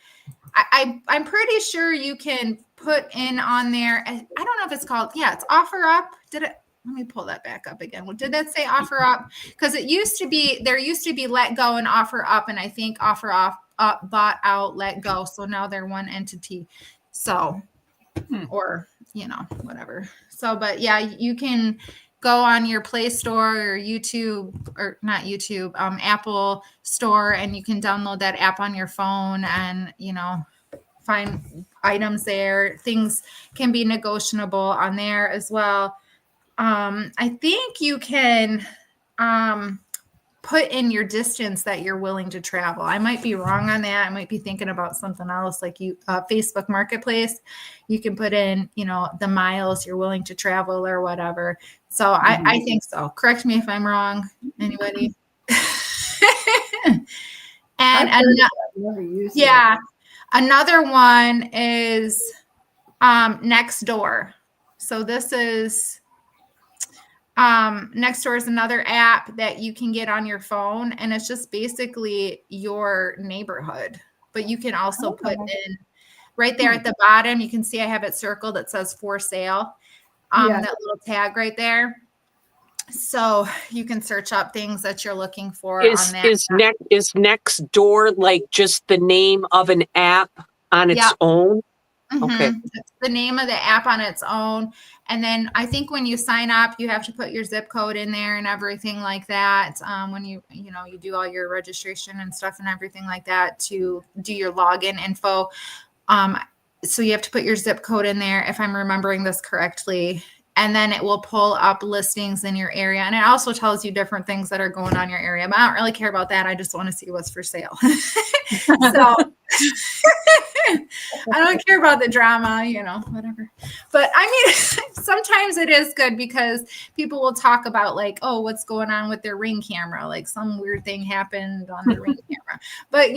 I'm pretty sure you can put in on there. I don't know if it's called. Yeah, it's OfferUp. Let me pull that back up again. Did that say OfferUp? Because there used to be Let Go and OfferUp, and I think OfferUp bought out Let Go, so now they're one entity. So, or whatever. So, but yeah, you can go on your Play Store or YouTube, or not YouTube, Apple Store, and you can download that app on your phone, and find items there. Things can be negotiable on there as well. I think you can put in your distance that you're willing to travel. I might be wrong on that. I might be thinking about something else, like Facebook Marketplace. You can put in, the miles you're willing to travel or whatever. So I think so. Correct me if I'm wrong, anybody. And another one is Nextdoor. So this is Nextdoor is another app that you can get on your phone, and it's just basically your neighborhood. But you can also put in right there at the bottom. You can see I have it circled. It says for sale. That little tag right there. So you can search up things that you're looking for on that. Is Nextdoor like just the name of an app on its own? Okay. It's the name of the app on its own. And then I think when you sign up, you have to put your zip code in there and everything like that. When you do all your registration and stuff and everything like that to do your login info. So you have to put your zip code in there, if I'm remembering this correctly. And then it will pull up listings in your area. And it also tells you different things that are going on in your area. But I don't really care about that. I just want to see what's for sale. So I don't care about the drama, whatever. But I mean, sometimes it is good because people will talk about like, oh, what's going on with their Ring camera? Like some weird thing happened on the Ring camera. But,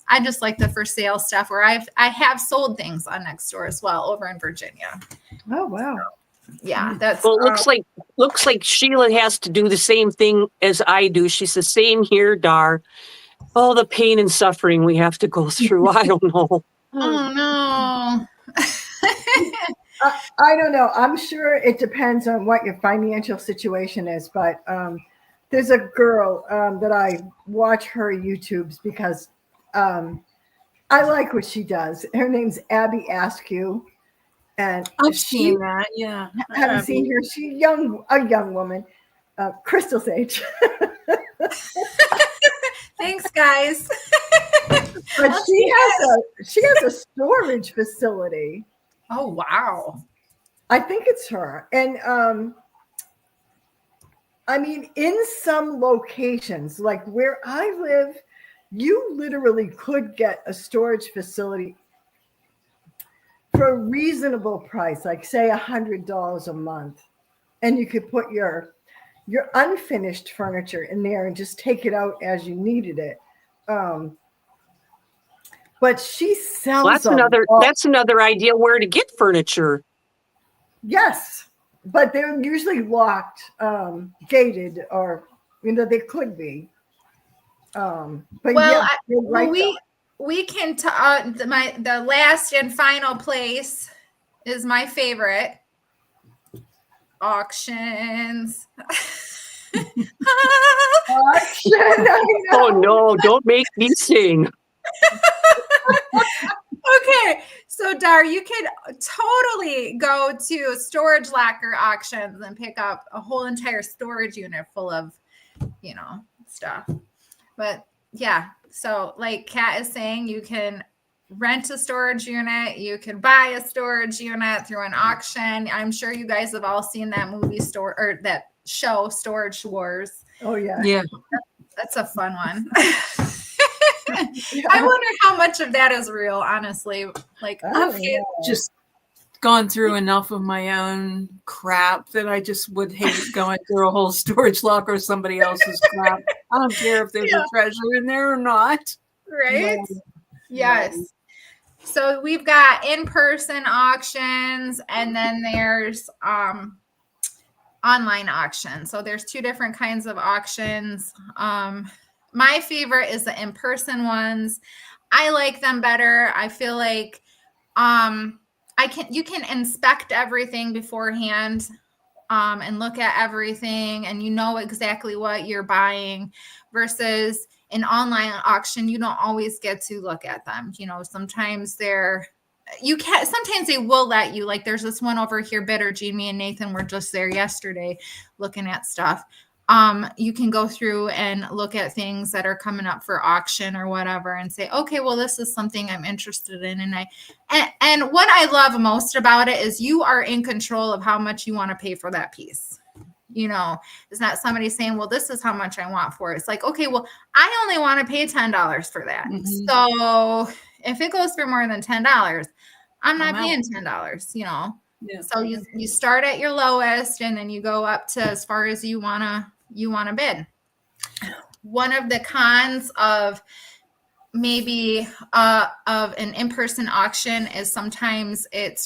I just like the for sale stuff where I have sold things on Nextdoor as well over in Virginia. Oh, wow. Yeah, that's well. It looks like Sheila has to do the same thing as I do. She's the same here, Dar. All the pain and suffering we have to go through. I don't know. Oh no. I don't know. I'm sure it depends on what your financial situation is, but there's a girl that I watch her YouTubes because I like what she does. Her name's Abby Askew. And I've seen that, yeah. Haven't seen her. She's a young woman, Crystal's age. Thanks, guys. But she has a storage facility. Oh wow! I think it's her, and I mean, in some locations, like where I live, you literally could get a storage facility for a reasonable price, like say $100 a month, and you could put your unfinished furniture in there and just take it out as you needed it. But she sells That's another idea where to get furniture. Yes, but they're usually locked, gated, or they could be. But Well, yeah, we can the last and final place is my favorite, auctions. Auction, Oh no, don't make me sing. Okay, so Dar, you could totally go to storage locker auctions and pick up a whole entire storage unit full of, stuff. But yeah, so like Kat is saying, you can rent a storage unit, you can buy a storage unit through an auction. I'm sure you guys have all seen that movie or that show, Storage Wars. Oh yeah. Yeah. That's a fun one. I wonder how much of that is real, honestly. Like, I've just gone through enough of my own crap that I just would hate going through a whole storage locker of somebody else's crap. I don't care if there's a treasure in there or not. Right? Yes. So we've got in-person auctions, and then there's online auctions. So there's two different kinds of auctions. My favorite is the in-person ones. I like them better. I feel like you can inspect everything beforehand and look at everything, and you know exactly what you're buying, versus an online auction, you don't always get to look at them. Sometimes sometimes they will let you, like there's this one over here, Bittergene. Me and Nathan were just there yesterday looking at stuff. You can go through and look at things that are coming up for auction or whatever and say, okay, well, this is something I'm interested in. And what I love most about it is you are in control of how much you want to pay for that piece. It's not somebody saying, well, this is how much I want for it. It's like, okay, well, I only want to pay $10 for that. Mm-hmm. So if it goes for more than $10, I'm not paying $10, Yeah. So you start at your lowest, and then you go up to as far as you wanna bid. One of the cons of maybe of an in-person auction is sometimes it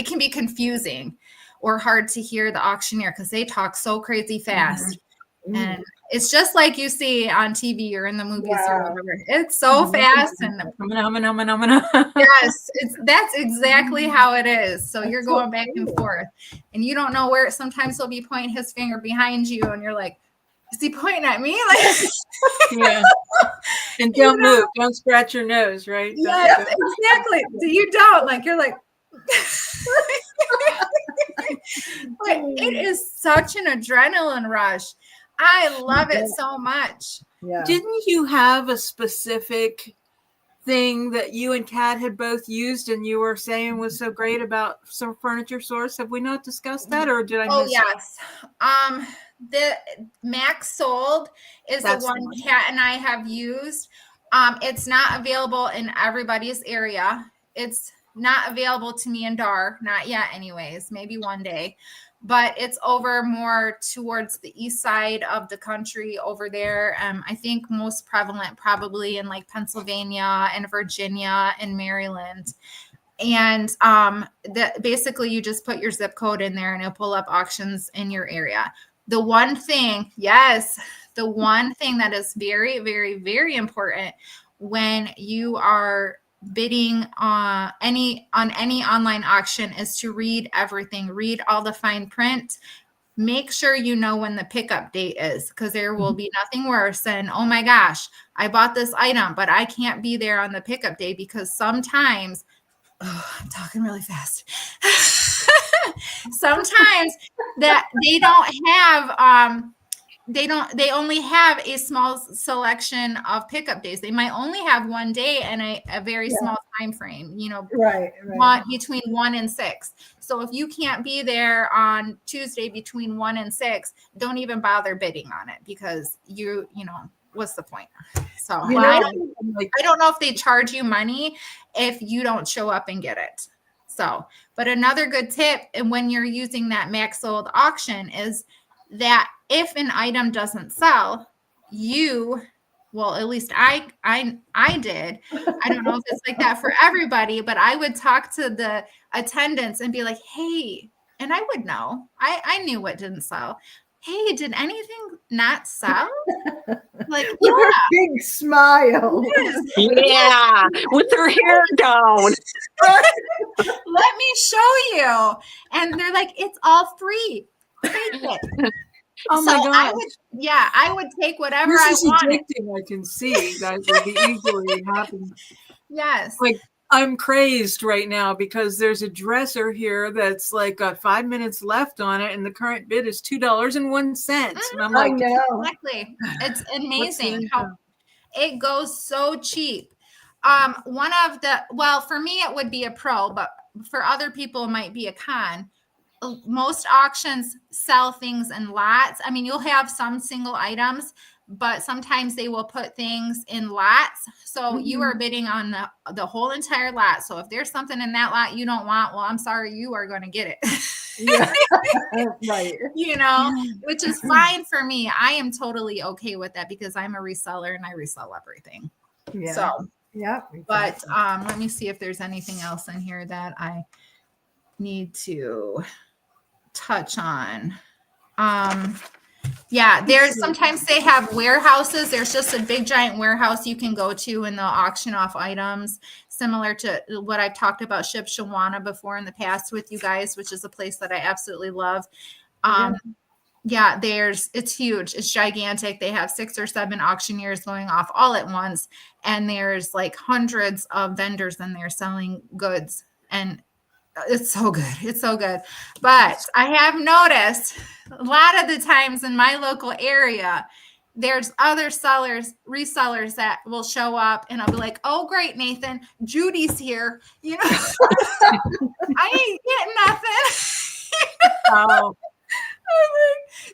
can be confusing or hard to hear the auctioneer because they talk so crazy fast. Mm-hmm. And it's just like you see on TV or in the movies or whatever. It's so fast and yes, that's exactly how it is. So you're going back and forth, and you don't know where. Sometimes he'll be pointing his finger behind you, and you're like, "Is he pointing at me?" Like, yeah. And don't move, don't scratch your nose, right? Yes, exactly. You don't like. You're like. But it is such an adrenaline rush. I love it so much. Yeah. Didn't you have a specific thing that you and Kat had both used and you were saying was so great about some furniture source? Have we not discussed that, or did I miss yes. The Max Sold is the one Kat and I have used. It's not available in everybody's area. It's not available to me and Dar, not yet anyways, maybe one day. But it's over more towards the east side of the country over there. I think most prevalent probably in like Pennsylvania and Virginia and Maryland. And basically you just put your zip code in there and it'll pull up auctions in your area. The one thing that is very, very, very important when you are bidding on any online auction is to read everything, read all the fine print. Make sure you know when the pickup date is, because there will be nothing worse than, oh my gosh, I bought this item, but I can't be there on the pickup day, because sometimes, I'm talking really fast. Sometimes that they don't have, they only have a small selection of pickup days. They might only have one day and a very small time frame, right. Between 1 and 6. So if you can't be there on Tuesday between 1 and 6, don't even bother bidding on it, because what's the point? So You I know, don't know if they charge you money if you don't show up and get it. So, but another good tip, and when you're using that max sold auction, is that if an item doesn't sell, well, at least I did. I don't know if it's like that for everybody, but I would talk to the attendants and be like, hey, and I would know. I knew what didn't sell. Hey, did anything not sell? Like, with her big smile. Yeah, with her hair down. let me show you. And they're like, it's all free. Take it. Oh my gosh. I would take whatever This I is wanted. addicting. I can see you guys would be easily happy. Yes. Like, I'm crazed right now because there's a dresser here that's like got 5 minutes left on it, and the current bid is $2.01. And I'm I like, know. Exactly. It's what's amazing the- how it goes so cheap. For me, it would be a pro, but for other people, it might be a con. Most auctions sell things in lots. I mean, you'll have some single items, but sometimes they will put things in lots. So you are bidding on the whole entire lot. So if there's something in that lot you don't want, well, I'm sorry, you are going to get it. Yeah. Right. Which is fine for me. I am totally okay with that because I'm a reseller and I resell everything. Yeah. So, yeah. but let me see if there's anything else in here that I need to touch on. There's sometimes they have warehouses. There's just a big giant warehouse you can go to and they'll auction off items similar to what I've talked about Shipshawana before in the past with you guys, which is a place that I absolutely love. It's huge. It's gigantic. They have 6 or 7 auctioneers going off all at once. And there's like hundreds of vendors in there selling goods, and it's so good. It's so good. But I have noticed a lot of the times in my local area, there's other resellers that will show up and I'll be like, oh, great, Nathan, Judy's here. I ain't getting nothing. Oh.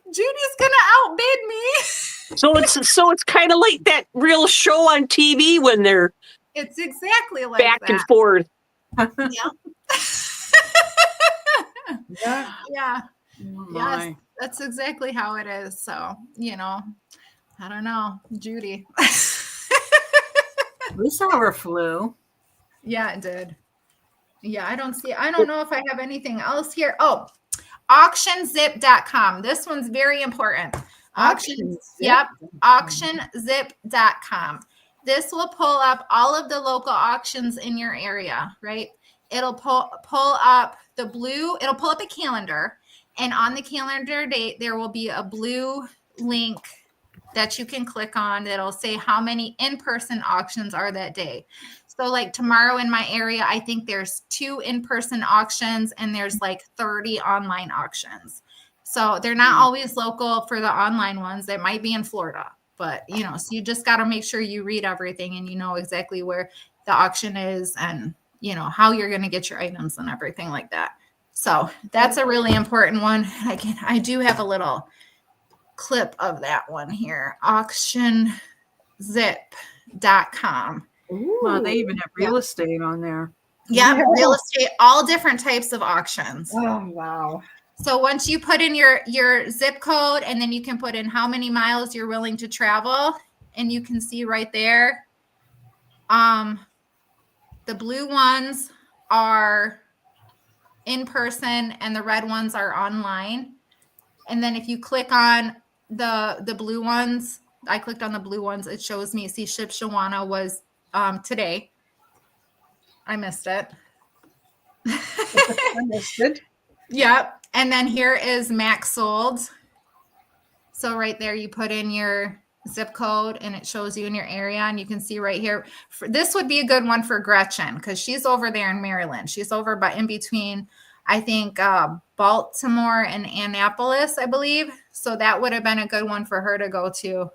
Judy's going to outbid me. So it's kind of like that real show on TV when they're It's exactly like back that. and forth. Yeah. Yeah. Oh Yes, my. that's exactly how it is. So, I don't know, Judy. We saw her flu. Yeah, it did. Yeah, I don't know if I have anything else here. Oh, auctionzip.com. This one's very important. Auctionzip.com. This will pull up all of the local auctions in your area, right? It'll pull up it'll pull up a calendar, and on the calendar date, there will be a blue link that you can click on that'll say how many in-person auctions are that day. So like tomorrow in my area, I think there's 2 in-person auctions and there's like 30 online auctions. So they're not always local for the online ones. They might be in Florida, but so you just got to make sure you read everything and you know exactly where the auction is and how you're going to get your items and everything like that. So that's a really important one. I do have a little clip of that one here. Auctionzip.com. Wow, they even have real estate on there. Yeah, real estate, all different types of auctions. Oh, wow. So once you put in your zip code, and then you can put in how many miles you're willing to travel, and you can see right there, the blue ones are in person and the red ones are online. And then if you click on the blue ones, I clicked on the blue ones, it shows me, see, Shipshawana was today. I missed it. I missed it. Yep. And then here is max sold. So right there, you put in your zip code and it shows you in your area, and you can see right here. This would be a good one for Gretchen because she's over there in Maryland. She's over in between, I think, Baltimore and Annapolis, I believe. So that would have been a good one for her to go to.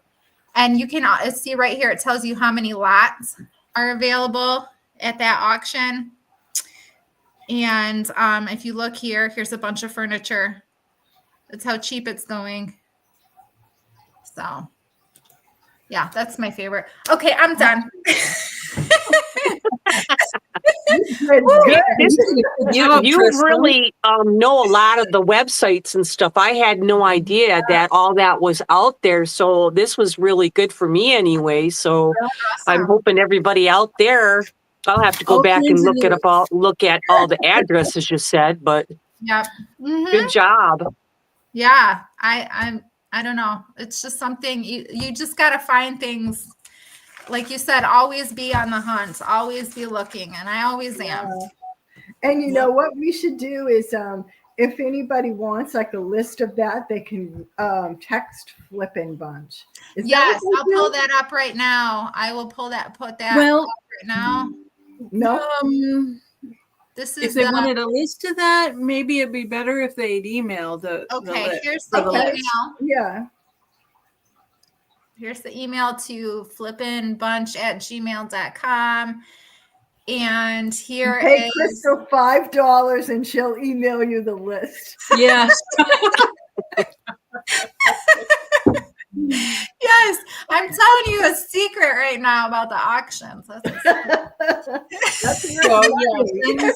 And you can see right here, it tells you how many lots are available at that auction. And if you look here, here's a bunch of furniture. That's how cheap it's going. So Yeah, that's my favorite. Okay, I'm done. You really know a lot of the websites and stuff. I had no idea that all that was out there. So this was really good for me anyway. So I'm Awesome. hoping everybody out there, I'll have to go All back and kinds of look at all the addresses you said, but Yep. Mhm. good job. Yeah, I don't know. It's just something you just got to find things. Like you said, always be on the hunt, always be looking, and I always am. And you know what we should do is if anybody wants like a list of that, they can text Flippin Bunch. Is Yes, that what I'll they do? pull that up right now. I will put that Well, up right now. No. This if is they the wanted a list of that, maybe it'd be better if they'd email the okay. list. Here's the Okay. email. Yeah. Here's the email to flippinbunch@gmail.com. And here Pay is Crystal $5 and she'll email you the list. Yes. yes, I'm telling you a secret right now about the auctions. That's So, yeah,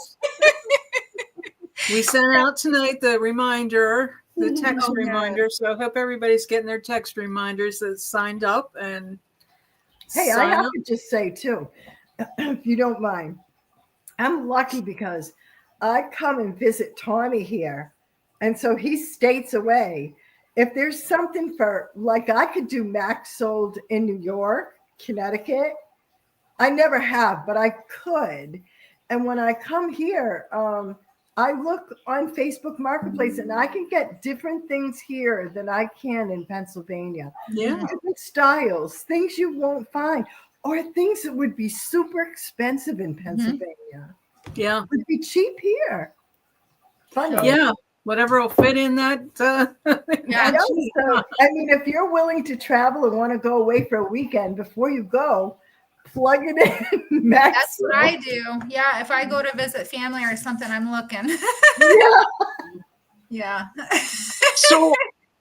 we sent out tonight the reminder, the text Oh, good. reminder. So I hope everybody's getting their text reminders that's signed up and Hey, I sign have up. to just say too, if you don't mind, I'm lucky because I come and visit Tommy here. And so he's states away. If there's something for, like I could do Max Sold in New York, Connecticut. I never have, but I could. And when I come here, I look on Facebook Marketplace and I can get different things here than I can in Pennsylvania. Yeah. Different styles, things you won't find, or things that would be super expensive in Pennsylvania. Yeah. Would be cheap here. Funny. Yeah. Whatever will fit in that. Yeah. So, I mean, if you're willing to travel and want to go away for a weekend, before you go, plug it in. Max That's what I do. Yeah, if I go to visit family or something, I'm looking. Yeah. Yeah. So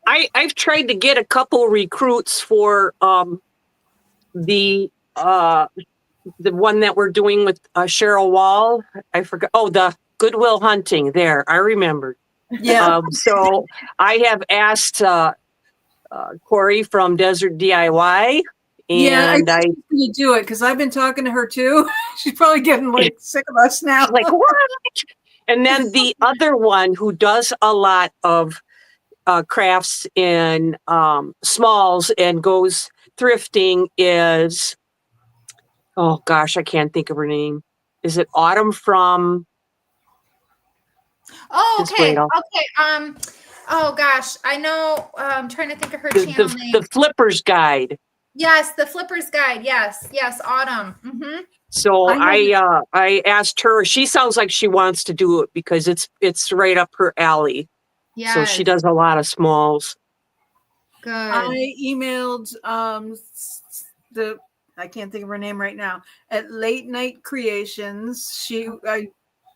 I've tried to get a couple recruits for the one that we're doing with Cheryl Wall. I forgot. Oh, the Goodwill Hunting. There, I remembered. Yeah. So I have asked Corey from Desert DIY, and I think she's gonna do it because I've been talking to her too. She's probably getting like sick of us now. Like what? And then the other one who does a lot of crafts in smalls and goes thrifting is, oh gosh, I can't think of her name. Is it Autumn from? Oh, Just okay. wait, Okay. Oh gosh, I know. I'm trying to think of her channel name. The Flippers Guide. Yes, the Flippers Guide. Yes, Autumn. Mm-hmm. So I asked her. She sounds like she wants to do it because it's right up her alley. Yeah. So she does a lot of smalls. Good. I emailed I can't think of her name right now, at Late Night Creations.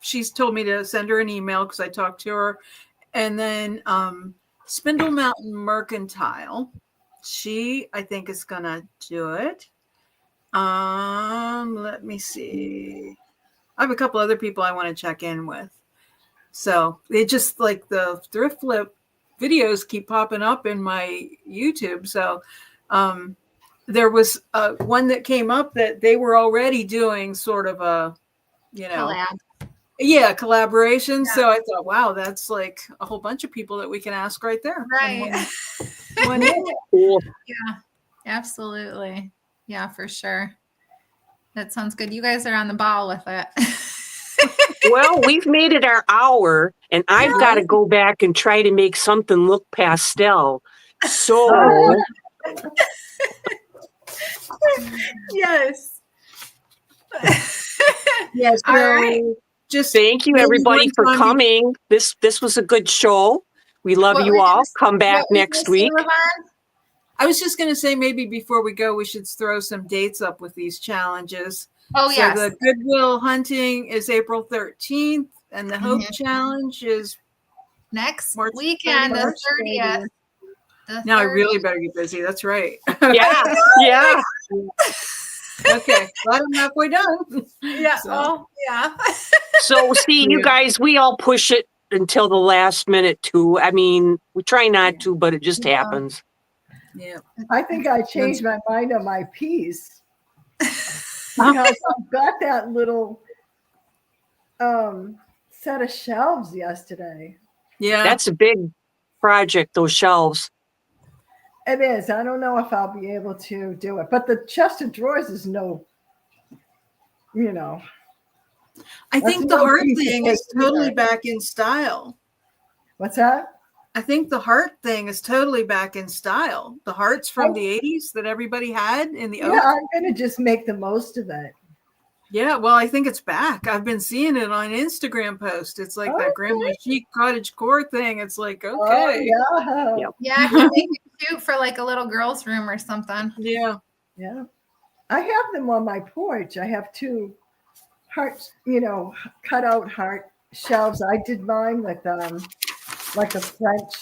She's told me to send her an email because I talked to her. And then Spindle Mountain Mercantile. She, I think, is gonna do it. Let me see. I have a couple other people I want to check in with. So it just like the thrift flip videos keep popping up in my YouTube. So there was one that came up that they were already doing sort of a, collab. Yeah, collaboration. Yeah. So I thought, wow, that's like a whole bunch of people that we can ask right there. Right. Cool. Yeah, absolutely. Yeah, for sure. That sounds good. You guys are on the ball with it. Well, we've made it our hour, and I've got to go back and try to make something look pastel. So, yes. Yes. All right. Just thank you, everybody, for coming. This was a good show. We love you all. Come back next week. I was just going to say, maybe before we go, we should throw some dates up with these challenges. Oh, so yes. The Goodwill Hunting is April 13th, and the Hope Challenge is next March weekend, the 30th. The Now I 30. really better get busy. That's right. Yeah, yeah. Okay, glad I'm halfway done. Yeah. So, Oh, yeah. So see, you Yeah. guys, we all push it until the last minute too. I mean, we try not to, but it just Yeah. happens. yeah. I think I changed my mind on my piece because I've got that little set of shelves yesterday. Yeah. That's a big project, those shelves. It is. I don't know if I'll be able to do it, but the chest of drawers is no, you know. I That's think the no heart piece to thing take is totally either. back in style. What's that? I think the heart thing is totally back in style. The hearts from the 80s that everybody had in the oak. Yeah, I'm going to just make the most of it. Yeah, well, I think it's back. I've been seeing it on Instagram posts. It's like that grandma chic cottage core thing. It's like, okay. Oh, yeah. Yep. Yeah, I can make it cute for like a little girl's room or something. Yeah. Yeah. I have them on my porch. I have two hearts, cut out heart shelves. I did mine with like a French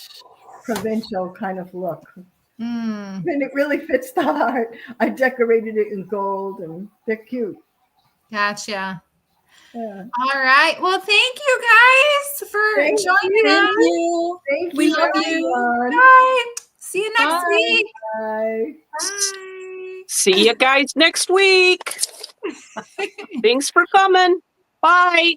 provincial kind of look. Mm, And it really fits the heart. I decorated it in gold and they're cute. gotcha. Yeah. All right. Well, thank you guys for Thank joining Thank us. you. Thank We you, love you. everyone. Bye. See you next Bye. week. Bye. Bye. See you guys next week. Thanks for coming. Bye.